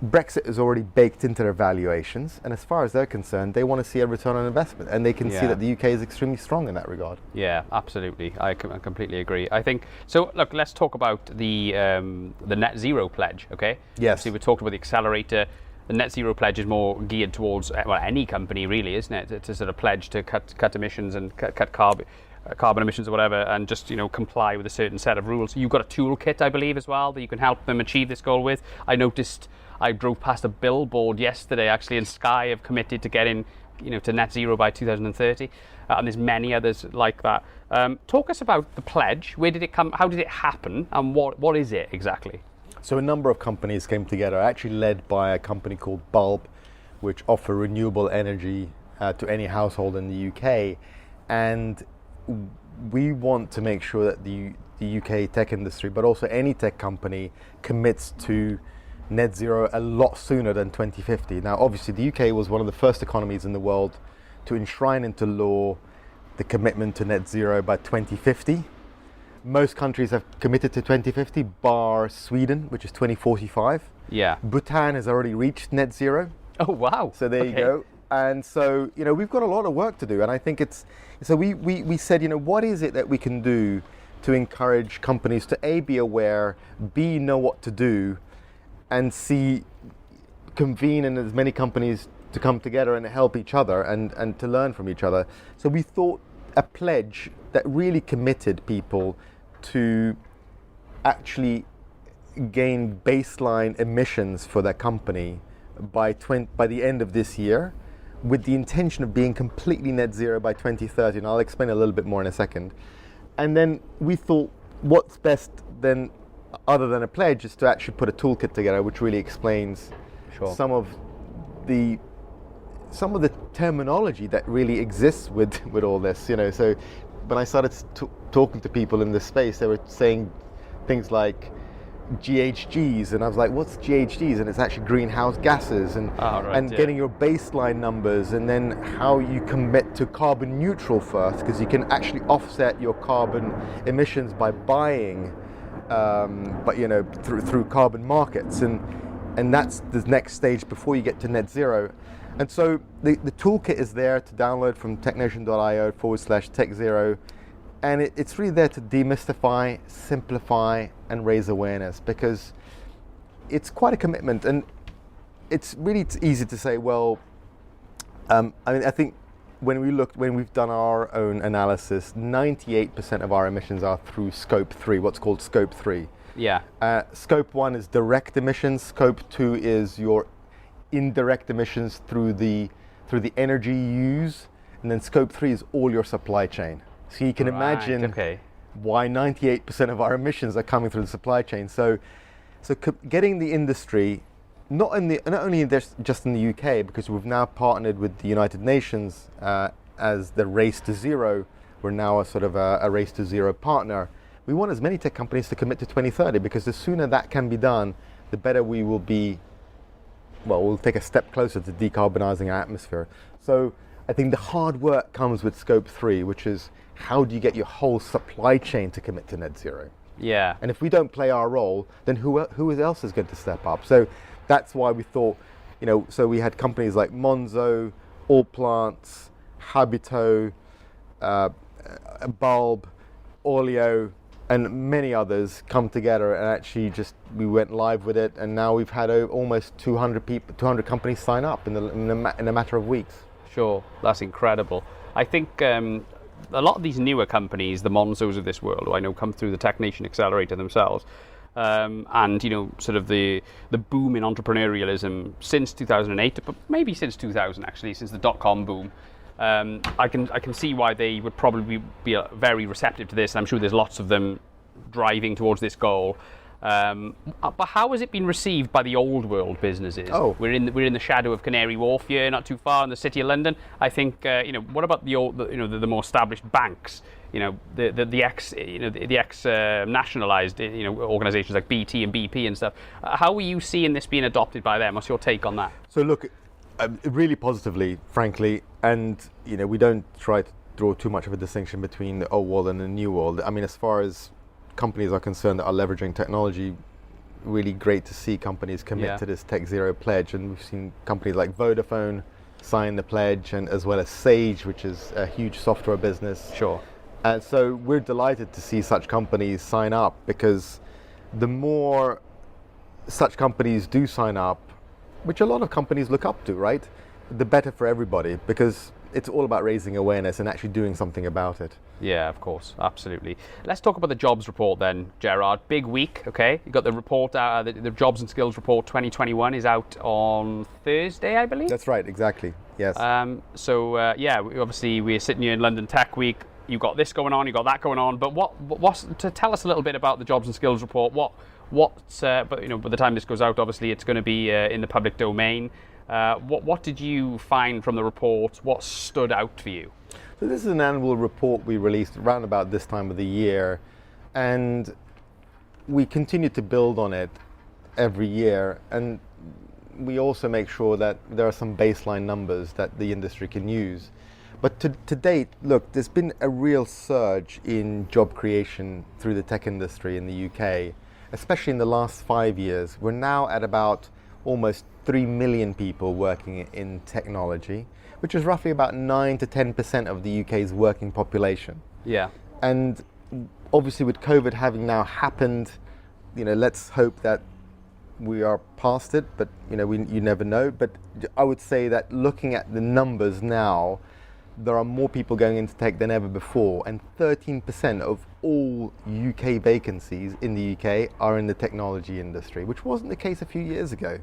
[SPEAKER 2] Brexit is already baked into their valuations, and as far as they're concerned, they want to see a return on investment, and they can see that the UK is extremely strong in that regard. Yeah,
[SPEAKER 3] absolutely. I completely agree. I think so. Look, let's talk about the net zero pledge. Okay.
[SPEAKER 2] Yes.
[SPEAKER 3] So we talked about the accelerator. The net zero pledge is more geared towards any company, really, isn't it? To sort of pledge to cut emissions and cut carbon emissions or whatever, and just comply with a certain set of rules. You've got a toolkit, I believe, as well, that you can help them achieve this goal with. I noticed I drove past a billboard yesterday, actually, and Sky have committed to getting to net zero by 2030, and there's many others like that. Talk us about the pledge. Where did it come? How did it happen? And what is it exactly?
[SPEAKER 2] So a number of companies came together, actually led by a company called Bulb, which offer renewable energy to any household in the UK, and we want to make sure that the UK tech industry, but also any tech company, commits to net zero a lot sooner than 2050. Now, obviously, the UK was one of the first economies in the world to enshrine into law the commitment to net zero by 2050. Most countries have committed to 2050, bar Sweden, which is 2045.
[SPEAKER 3] Yeah.
[SPEAKER 2] Bhutan has already reached net zero.
[SPEAKER 3] Oh, wow.
[SPEAKER 2] So there you go. And so, we've got a lot of work to do. And I think so we said, what is it that we can do to encourage companies to A, be aware, B, know what to do, and C, convene in as many companies to come together and help each other and to learn from each other. So we thought a pledge that really committed people to actually gain baseline emissions for their company by the end of this year, with the intention of being completely net zero by 2030. And I'll explain a little bit more in a second. And then we thought, what's best then, other than a pledge, is to actually put a toolkit together which really explains some of the terminology that really exists with all this. So when I started talking to people in this space, they were saying things like GHGs, and I was like, what's GHGs? And it's actually greenhouse gases, and getting your baseline numbers, and then how you commit to carbon neutral first, because you can actually offset your carbon emissions by buying, through carbon markets, and that's the next stage before you get to net zero. And so the toolkit is there to download from technation.io/tech0. And it's really there to demystify, simplify, and raise awareness, because it's quite a commitment. And it's really easy to say, well, I think when we've done our own analysis, 98% of our emissions are through scope 3, what's called scope 3.
[SPEAKER 3] Yeah.
[SPEAKER 2] Scope 1 is direct emissions. Scope 2 is your indirect emissions through the energy you use. And then scope 3 is all your supply chain. So you can imagine why 98% of our emissions are coming through the supply chain. So getting the industry, not only just in the UK, because we've now partnered with the United Nations as the Race to Zero. We're now a sort of a Race to Zero partner. We want as many tech companies to commit to 2030, because the sooner that can be done, the better we will be. Well, we'll take a step closer to decarbonizing our atmosphere. So I think the hard work comes with scope 3, which is, how do you get your whole supply chain to commit to net zero?
[SPEAKER 3] Yeah.
[SPEAKER 2] And if we don't play our role, then who else is going to step up? So that's why we thought, so we had companies like Monzo, All Plants, Habito, Bulb, Olio, and many others come together, and actually we went live with it, and now we've had almost 200 companies sign up in a matter of weeks.
[SPEAKER 3] Sure, that's incredible. I think a lot of these newer companies, the Monzos of this world, who I know come through the Tech Nation Accelerator themselves, and sort of the boom in entrepreneurialism since 2008, but maybe since 2000 actually, since the .com boom. I can see why they would probably be very receptive to this, and I'm sure there's lots of them driving towards this goal. But how has it been received by the old world businesses?
[SPEAKER 2] Oh.
[SPEAKER 3] We're in the shadow of Canary Wharf here, not too far in the city of London. I think what about the more established banks? The ex nationalized organizations like BT and BP and stuff. How are you seeing this being adopted by them? What's your take on that?
[SPEAKER 2] So look, really positively, frankly, and we don't try to draw too much of a distinction between the old world and the new world. I mean, as far as companies are concerned that are leveraging technology, really great to see companies commit to this Tech Zero pledge, and we've seen companies like Vodafone sign the pledge, and as well as Sage, which is a huge software business.
[SPEAKER 3] Sure.
[SPEAKER 2] And so we're delighted to see such companies sign up, because the more such companies do sign up, which a lot of companies look up to, right, the better for everybody, because it's all about raising awareness and actually doing something about it.
[SPEAKER 3] Yeah, of course, absolutely. Let's talk about the jobs report then, Gerard. Big week, okay? You got the report, the Jobs and Skills Report 2021 is out on Thursday, I believe.
[SPEAKER 2] That's right, exactly. Yes.
[SPEAKER 3] Obviously we're sitting here in London Tech Week. You got this going on, you got that going on. But what's to tell us a little bit about the Jobs and Skills Report? By the time this goes out, obviously it's going to be in the public domain. What did you find from the report? What stood out for you?
[SPEAKER 2] So this is an annual report we released around about this time of the year, and we continue to build on it every year, and we also make sure that there are some baseline numbers that the industry can use. But to date, look, there's been a real surge in job creation through the tech industry in the UK, especially in the last 5 years. We're now at about almost 3 million people working in technology, which is roughly about 9 to 10% of the UK's working population.
[SPEAKER 3] Yeah.
[SPEAKER 2] And obviously with COVID having now happened, let's hope that we are past it, but you never know. But I would say that looking at the numbers now, there are more people going into tech than ever before, and 13% of all UK vacancies in the UK are in the technology industry, which wasn't the case a few years ago.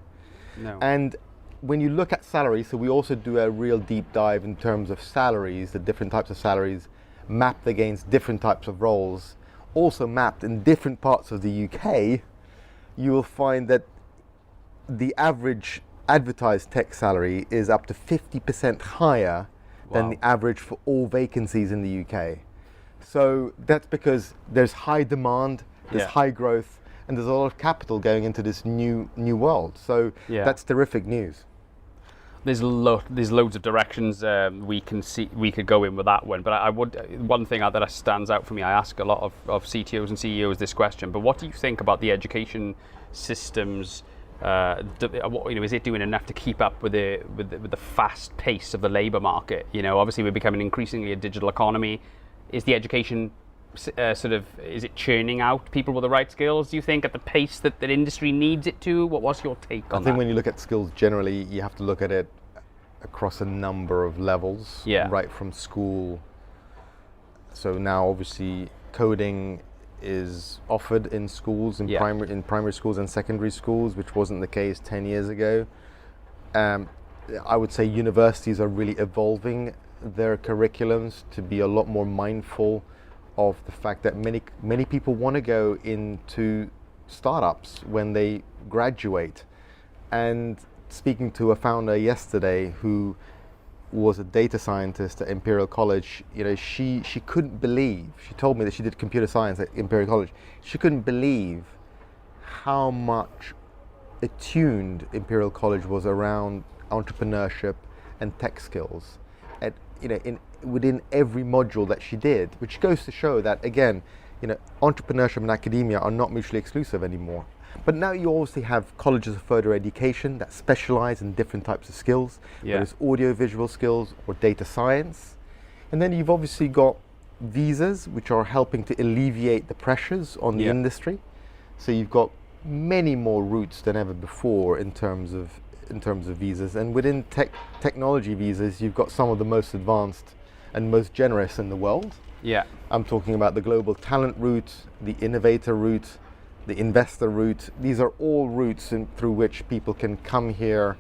[SPEAKER 3] No.
[SPEAKER 2] And when you look at salaries, so we also do a real deep dive in terms of salaries, the different types of salaries mapped against different types of roles, also mapped in different parts of the UK, you will find that the average advertised tech salary is up to 50% higher than the average for all vacancies in the UK. So that's because there's high demand, there's high growth, and there's a lot of capital going into this new world. So that's terrific news.
[SPEAKER 3] There's loads of directions we could go in with that one. But one thing that stands out for me, I ask a lot of CTOs and CEOs this question, but what do you think about the education systems? Is it doing enough to keep up with the fast pace of the labour market? Obviously we're becoming increasingly a digital economy. Is the education is it churning out people with the right skills, do you think, at the pace that the industry needs it to? What's your take on that?
[SPEAKER 2] I think when you look at skills generally, you have to look at it across a number of levels, right from school. So now obviously coding is offered in schools, in primary schools and secondary schools, which wasn't the case 10 years ago. I would say universities are really evolving their curriculums to be a lot more mindful of the fact that many people want to go into startups when they graduate. And speaking to a founder yesterday who was a data scientist at Imperial College, she couldn't believe, she told me that she did computer science at Imperial College, she couldn't believe how much attuned Imperial College was around entrepreneurship and tech skills within every module that she did, which goes to show that, again, entrepreneurship and academia are not mutually exclusive anymore. But now you obviously have colleges of further education that specialize in different types of skills, whether it's audio-visual skills or data science. And then you've obviously got visas, which are helping to alleviate the pressures on the industry. So you've got many more routes than ever before in terms of visas. And within technology visas, you've got some of the most advanced and most generous in the world. I'm talking about the global talent route, the innovator route, the investor route. These are all routes through which people can come here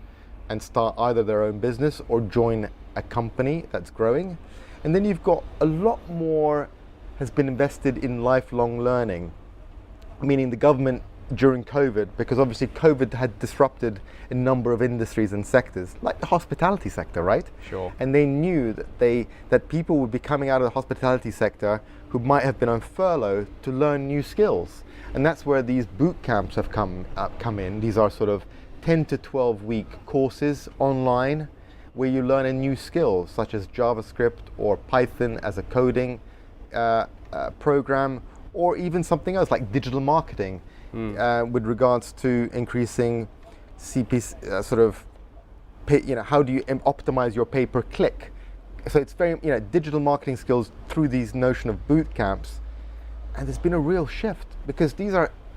[SPEAKER 2] and start either their own business or join a company that's growing. And then you've got a lot more has been invested in lifelong learning, meaning the government during COVID, because obviously COVID had disrupted a number of industries and sectors, like the hospitality sector, right?
[SPEAKER 3] Sure.
[SPEAKER 2] And they knew that people would be coming out of the hospitality sector who might have been on furlough to learn new skills. And that's where these boot camps have come in. These are sort of 10 to 12 week courses online where you learn a new skill, such as JavaScript or Python as a coding program, or even something else like digital marketing with regards to increasing CP, how do you optimize your pay per click? So it's very, digital marketing skills through these notion of boot camps. And there's been a real shift because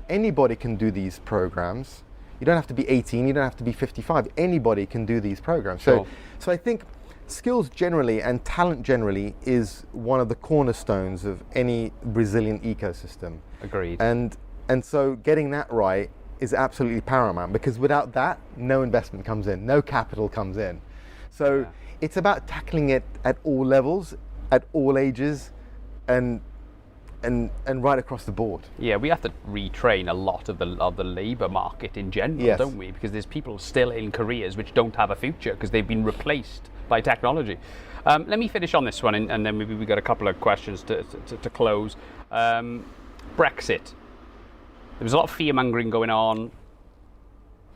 [SPEAKER 2] anybody can do these programs. You don't have to be 18, you don't have to be 55. Anybody can do these programs.
[SPEAKER 3] Sure.
[SPEAKER 2] So I think skills generally and talent generally is one of the cornerstones of any resilient ecosystem.
[SPEAKER 3] Agreed.
[SPEAKER 2] And so getting that right is absolutely paramount, because without that, no investment comes in, no capital comes in. So it's about tackling it at all levels, at all ages, and and right across the board.
[SPEAKER 3] Yeah, we have to retrain a lot of the labour market in general,
[SPEAKER 2] Yes.
[SPEAKER 3] don't we? Because there's people still in careers which don't have a future because they've been replaced by technology. Let me finish on this one, and then maybe we got a couple of questions to close. Brexit. There was a lot of fear-mongering going on.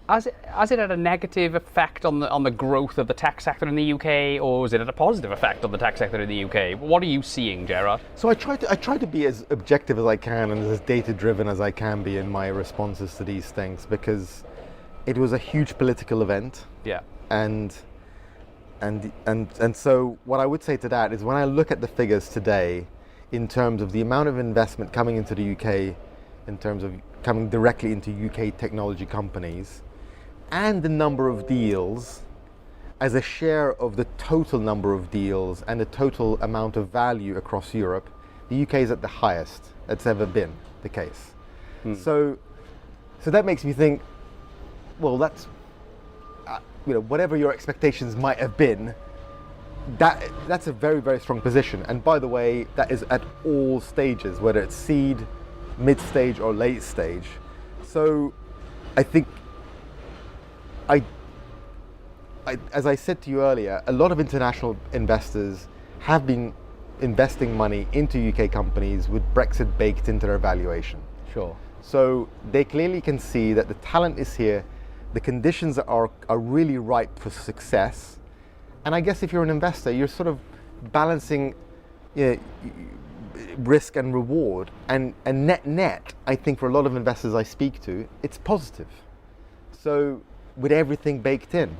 [SPEAKER 3] Has it had a negative effect on the growth of the tech sector in the UK, or has it had a positive effect on the tech sector in the UK? What are you seeing, Gerard?
[SPEAKER 2] So I try to be as objective as I can and as data-driven as I can be in my responses to these things, because it was a huge political event.
[SPEAKER 3] Yeah.
[SPEAKER 2] And so what I would say to that is, when I look at the figures today, in terms of the amount of investment coming into the UK, in terms of coming directly into UK technology companies, and the number of deals as a share of the total number of deals and the total amount of value across Europe, the UK is at the highest it's ever been the case. So that makes me think, well, that's whatever your expectations might have been, that's a very, very strong position. And by the way, that is at all stages, whether it's seed, mid-stage or late stage. So I think as I said to you earlier, a lot of international investors have been investing money into UK companies with Brexit baked into their valuation.
[SPEAKER 3] Sure.
[SPEAKER 2] So they clearly can see that the talent is here, the conditions are really ripe for success. And I guess if you're an investor, you're sort of balancing risk and reward. And net, I think for a lot of investors I speak to, it's positive. So with everything baked in.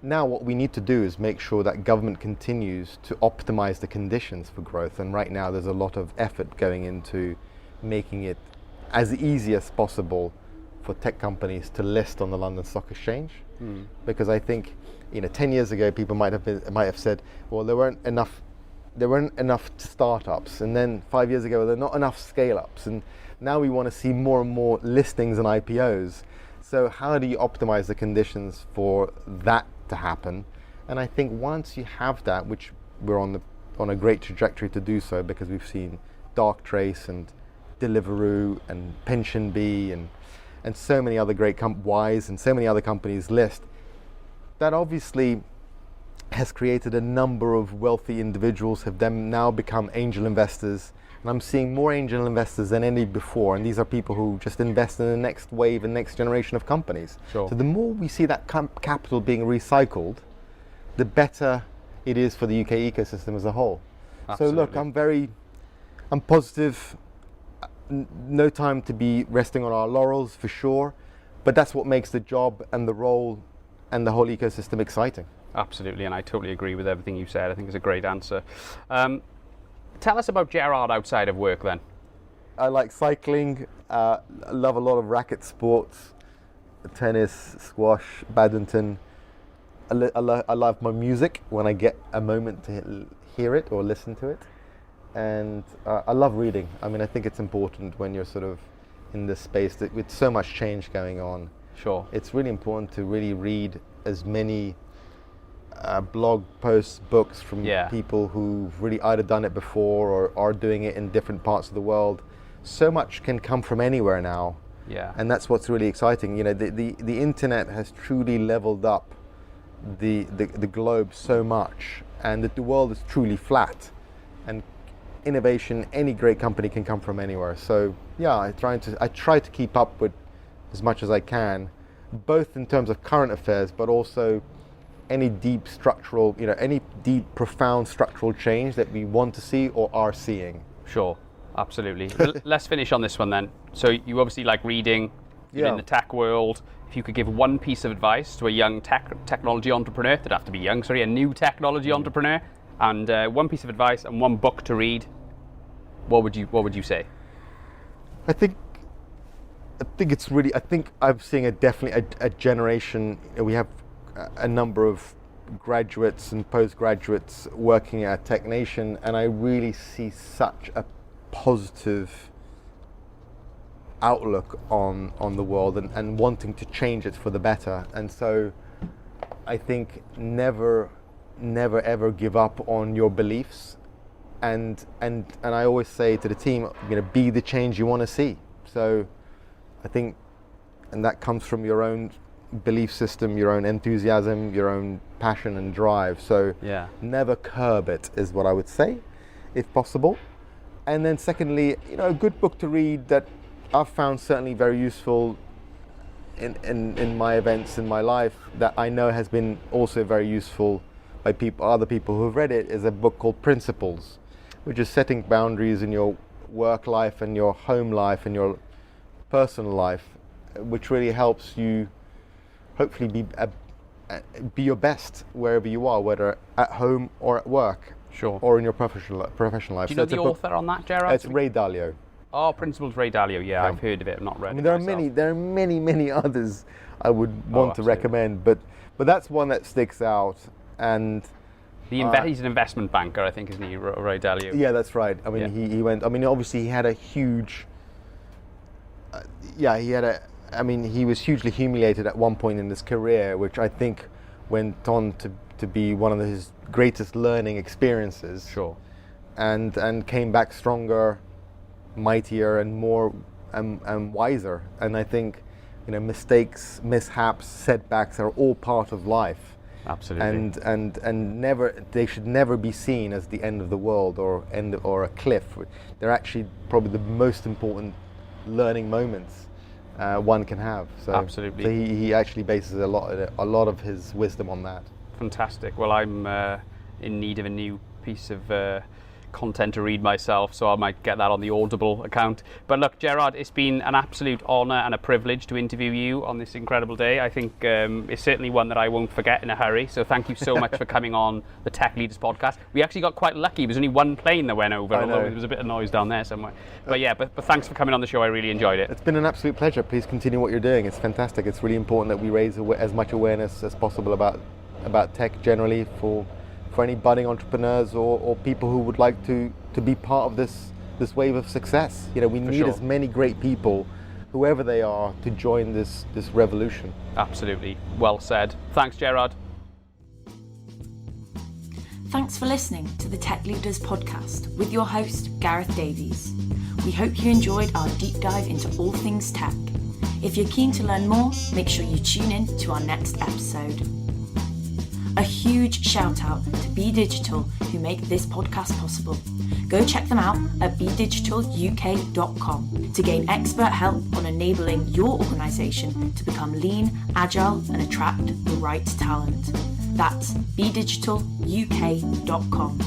[SPEAKER 2] Now what we need to do is make sure that government continues to optimize the conditions for growth. And right now there's a lot of effort going into making it as easy as possible for tech companies to list on the London Stock Exchange. Because I think 10 years ago people might have said, well, there weren't enough startups, and then 5 years ago there were not enough scale-ups, and now we want to see more and more listings and IPOs. So how do you optimize the conditions for that to happen? And I think once you have that, which we're on a great trajectory to do so, because we've seen Darktrace and Deliveroo and PensionBee and so many other great Wise and so many other companies list, that obviously has created a number of wealthy individuals have then now become angel investors. And I'm seeing more angel investors than any before, and these are people who just invest in the next wave and next generation of companies.
[SPEAKER 3] Sure.
[SPEAKER 2] So the more we see that capital being recycled, the better it is for the UK ecosystem as a whole.
[SPEAKER 3] Absolutely.
[SPEAKER 2] So look, I'm positive. No time to be resting on our laurels for sure, but that's what makes the job and the role and the whole ecosystem exciting.
[SPEAKER 3] Absolutely, and I totally agree with everything you said. I think it's a great answer. Tell us about Gerard outside of work then.
[SPEAKER 2] I like cycling. I love a lot of racket sports, tennis, squash, badminton. I love my music when I get a moment to hear it or listen to it. And I love reading. I mean, I think it's important when you're sort of in this space that with so much change going on.
[SPEAKER 3] Sure.
[SPEAKER 2] It's really important to really read as many blog posts, books from people who've really either done it before or are doing it in different parts of the world. So much can come from anywhere now.
[SPEAKER 3] Yeah.
[SPEAKER 2] And that's what's really exciting. The internet has truly leveled up the globe so much, and that the world is truly flat. And innovation, any great company can come from anywhere. So yeah, I try to keep up with as much as I can, both in terms of current affairs, but also any deep structural, any deep, profound structural change that we want to see or are seeing.
[SPEAKER 3] Sure, absolutely. Let's finish on this one then. So you obviously like reading, you're in the tech world. If you could give one piece of advice to a young technology entrepreneur, that'd have to be young, a new technology entrepreneur, and one piece of advice and one book to read, what would you say?
[SPEAKER 2] I think it's really. I think I'm seeing definitely a generation. We have a number of graduates and postgraduates working at Tech Nation, and I really see such a positive outlook on the world and wanting to change it for the better. And so I think never ever give up on your beliefs and I always say to the team, be the change you want to see. So I think, and that comes from your own belief system, your own enthusiasm, your own passion and drive. So never curb it is what I would say, if possible. And then secondly, a good book to read that I've found certainly very useful in my events in my life, that I know has been also very useful by other people who have read it, is a book called Principles, which is setting boundaries in your work life and your home life and your personal life, which really helps you hopefully be your best wherever you are, whether at home or at work, or in your professional life.
[SPEAKER 3] Do you know the author on that, Gerard?
[SPEAKER 2] It's Ray Dalio.
[SPEAKER 3] Oh, Principles, Ray Dalio. Yeah, I've heard of it. I've not read it.
[SPEAKER 2] There are many others I would want to recommend, but that's one that sticks out. And
[SPEAKER 3] he's an investment banker, I think, isn't he, Ray Dalio?
[SPEAKER 2] Yeah, that's right. I mean, he went. I mean, obviously, he had a huge. He was hugely humiliated at one point in his career, which I think went on to be one of his greatest learning experiences.
[SPEAKER 3] Sure.
[SPEAKER 2] And came back stronger, mightier, and more and wiser. And I think, mistakes, mishaps, setbacks are all part of life.
[SPEAKER 3] Absolutely.
[SPEAKER 2] And they should never be seen as the end of the world or a cliff. They're actually probably the most important learning moments one can have. So
[SPEAKER 3] absolutely.
[SPEAKER 2] So he actually bases a lot of his wisdom on that.
[SPEAKER 3] Fantastic. Well, I'm in need of a new piece of content to read myself, so I might get that on the Audible account. But look, Gerard, it's been an absolute honour and a privilege to interview you on this incredible day. I think it's certainly one that I won't forget in a hurry, so thank you so much for coming on the Tech Leaders podcast. We actually got quite lucky. There was only one plane that went over, although there was a bit of noise down there somewhere. But thanks for coming on the show. I really enjoyed it.
[SPEAKER 2] It's been an absolute pleasure. Please continue what you're doing. It's fantastic. It's really important that we raise as much awareness as possible about tech generally for any budding entrepreneurs or people who would like to be part of this wave of success. We need as many great people, whoever they are, to join this revolution.
[SPEAKER 3] Absolutely. Well said. Thanks, Gerard.
[SPEAKER 1] Thanks for listening to the Tech Leaders podcast with your host, Gareth Davies. We hope you enjoyed our deep dive into all things tech. If you're keen to learn more, make sure you tune in to our next episode. A huge shout out to Be Digital, who make this podcast possible. Go check them out at BeDigitalUK.com to gain expert help on enabling your organisation to become lean, agile and attract the right talent. That's BeDigitalUK.com.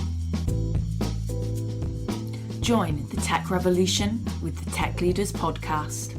[SPEAKER 1] Join the tech revolution with the Tech Leaders podcast.